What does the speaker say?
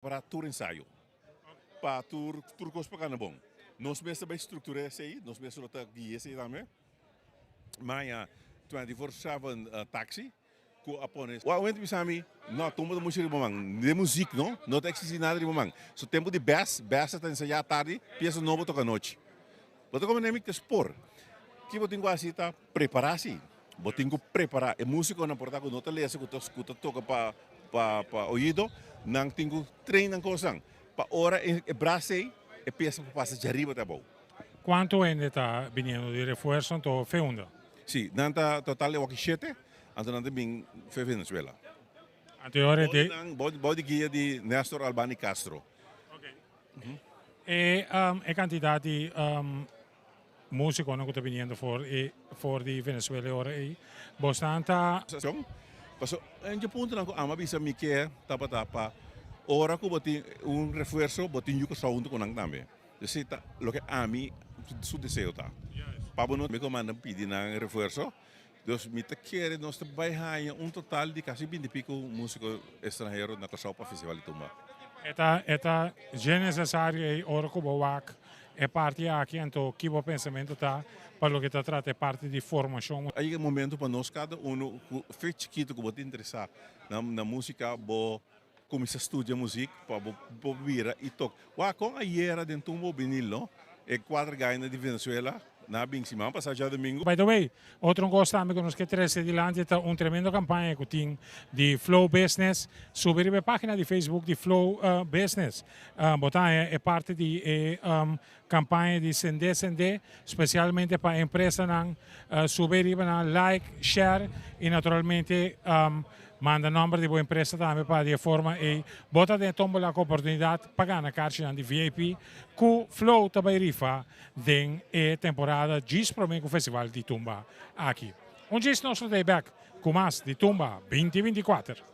para tour ensaio. Para tour cos para bom. Nós mesmos bem estrutura aí, nós mesmos outra guia aí também. Mas 24/7 taxi. Com a pones. O momento bisami, não tomba de música de mamãe, de música não, não existe nada de mamãe. So tempo de bass está ensaiar tarde, peça novo toca noite. Mas como nem que expor, que eu tenho assim tá preparar-se, eu tenho que preparar. A música não porta com nota lesa que eu escuta toca para ouvido, não tenho treinar coisa. Para hora e braço e peça para passar de arriba tá bom. Quanto está vindo de reforço to feunda? Sim, nanta total é o que 7. Anto nanti bing Venezuela. Anteriore de Body guia di Nestor Albani Castro. e quantità di musica che sta venendo fuori di Venezuela ora è abbastanza. Paso, en punto nang ama bisa mikir tapa. Ora ko boti un refuerzo boti yuko sa unto ko nang tambe. Kasi lo que ami su deseo ta. Pabono me comanda pidi nang refuerzo. Dus met keren nós trabalhamos total de quase 20 e pico músicos estrangeiros na Copa Festival de Tumba. Eta é necessário e ora que boak é parte aqui então que o pensamento tá para o que está trata é parte de formação. Aí é momento para nós cada fez chiquito que bote interessar na música, bo começar a estudar música para bo vira e tocar. Wa com a era de Tumba vinilo, é quadro gaina de Venezuela. Na bem cima, passagem domingo. By the way, outro gosto também que nos quer trazer de lá é uma tremenda campanha que tem de Flow Business. Subir a página de Facebook de Flow Business. Botar é parte de campanha de Sende, especialmente para a empresa subir na like, share e naturalmente manda número de boa empresa também para de forma e bota de tombola a oportunidade de pagar na caixa de VIP com Flow também rifa den temporada diz para mim com o Festival de Tumba aqui. Onde é nosso day back com mais de Tumba 2024.